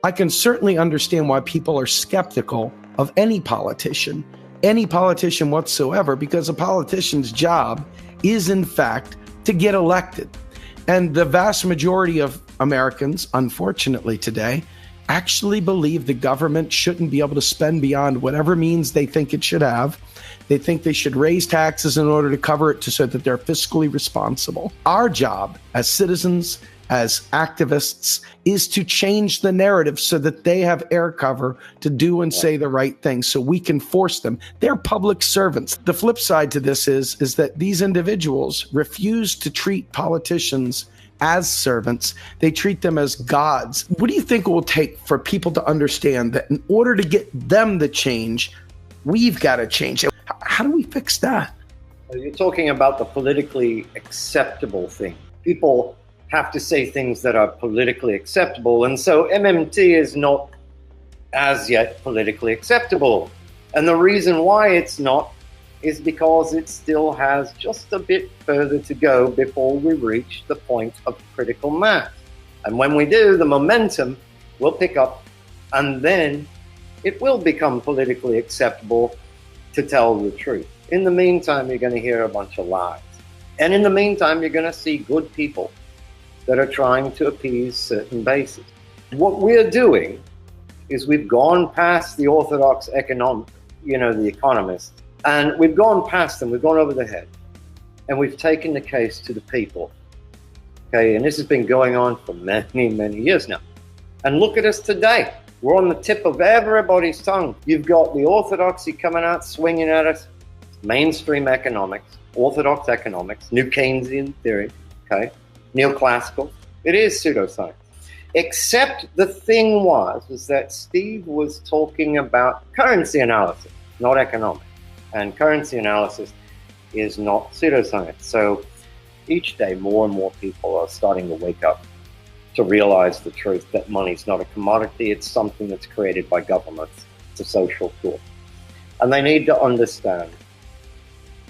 I can certainly understand why people are skeptical of any politician whatsoever, because a politician's job is, in fact, to get elected. And the vast majority of Americans, unfortunately today, actually believe the government shouldn't be able to spend beyond whatever means they think it should have. They think they should raise taxes in order to cover it so that they're fiscally responsible. Our job as citizens, as activists, is to change the narrative so that they have air cover to do and say the right thing, so we can force them. They're public servants. The flip side to this is that these individuals refuse to treat politicians as servants. They treat them as gods. What do you think it will take for people to understand that in order to get them to change, we've got to change? How do we fix that? You're talking about the politically acceptable thing. People have to say things that are politically acceptable. And so MMT is not as yet politically acceptable. And the reason why it's not is because it still has just a bit further to go before we reach the point of critical mass. And when we do, the momentum will pick up, and then it will become politically acceptable to tell the truth. In the meantime, you're going to hear a bunch of lies. And in the meantime, you're going to see good people that are trying to appease certain bases. What we're doing is we've gone past the orthodox the economists, and we've gone past them, we've gone over the head, and we've taken the case to the people. Okay, and this has been going on for many, many years now. And look at us today. We're on the tip of everybody's tongue. You've got the orthodoxy coming out, swinging at us, mainstream economics, orthodox economics, new Keynesian theory, okay, neoclassical. It is pseudoscience. Except the thing was that Steve was talking about currency analysis, not economics. And currency analysis is not pseudoscience. So each day, more and more people are starting to wake up to realize the truth that money's not a commodity. It's something that's created by governments. It's a social tool. And they need to understand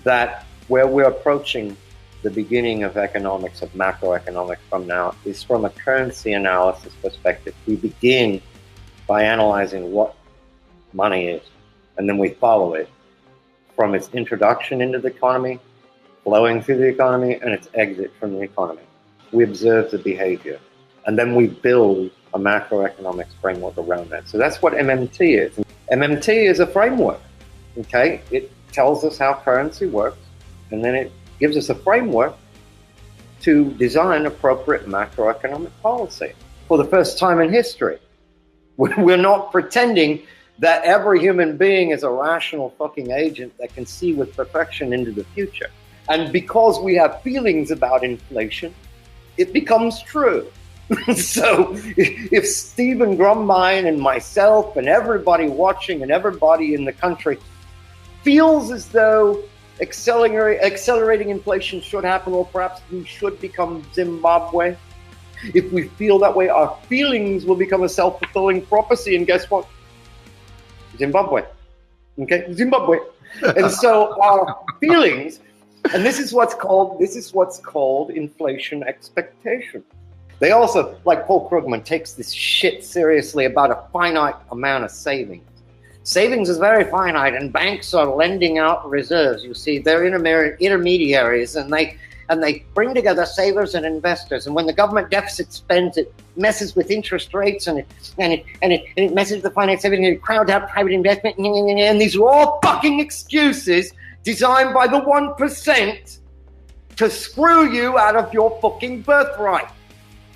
that where we're approaching the beginning of economics, of macroeconomics from now, is from a currency analysis perspective. We begin by analyzing what money is, and then we follow it from its introduction into the economy, flowing through the economy, and its exit from the economy. We observe the behavior, and then we build a macroeconomics framework around that. So that's what MMT is. MMT is a framework, okay? It tells us how currency works, and then it gives us a framework to design appropriate macroeconomic policy for the first time in history. We're not pretending that every human being is a rational fucking agent that can see with perfection into the future. And because we have feelings about inflation, it becomes true. So if Stephen Grumbine and myself and everybody watching and everybody in the country feels as though accelerating inflation should happen, or perhaps we should become Zimbabwe, if we feel that way, our feelings will become a self-fulfilling prophecy. And guess what? Zimbabwe. Okay? Zimbabwe. And so our feelings, and this is what's called inflation expectation. They also, like Paul Krugman, takes this shit seriously about a finite amount of savings. Savings is very finite, and banks are lending out reserves. You see, they're intermediaries, and they bring together savers and investors. And when the government deficit spends, it messes with interest rates, and it messes with the finance, everything. It crowds out private investment, and these are all fucking excuses designed by the 1% to screw you out of your fucking birthright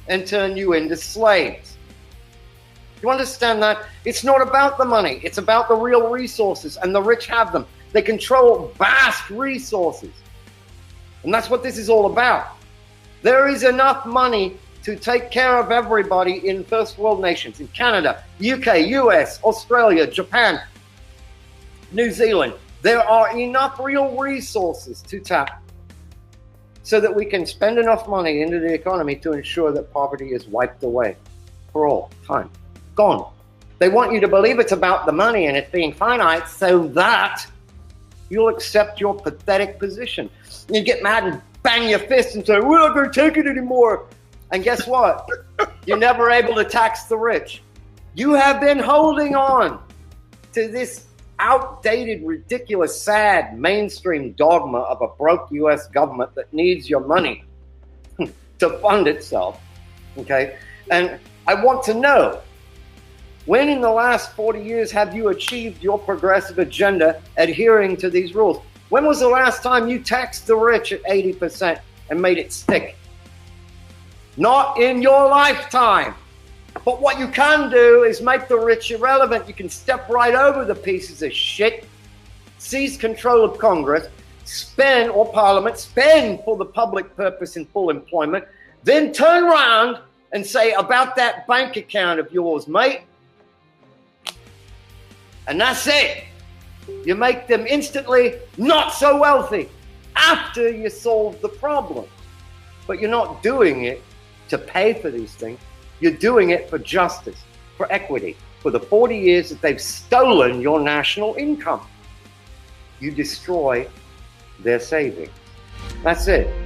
and turn you into slaves. You understand that? It's not about the money. It's about the real resources, and the rich have them. They control vast resources. And that's what this is all about. There is enough money to take care of everybody in first world nations, in Canada, UK, US, Australia, Japan, New Zealand. There are enough real resources to tap so that we can spend enough money into the economy to ensure that poverty is wiped away for all time. Gone. They want you to believe it's about the money and it's being finite so that you'll accept your pathetic position. You get mad and bang your fist and say, we're not going to take it anymore. And guess what? You're never able to tax the rich. You have been holding on to this outdated, ridiculous, sad mainstream dogma of a broke U.S. government that needs your money to fund itself, okay? And I want to know, when in the last 40 years have you achieved your progressive agenda adhering to these rules? When was the last time you taxed the rich at 80% and made it stick? Not in your lifetime. But what you can do is make the rich irrelevant. You can step right over the pieces of shit, seize control of Congress, spend, or Parliament, spend for the public purpose in full employment, then turn around and say about that bank account of yours, mate. And that's it. You make them instantly not so wealthy after you solve the problem. But you're not doing it to pay for these things. You're doing it for justice, for equity, for the 40 years that they've stolen your national income. You destroy their savings. That's it.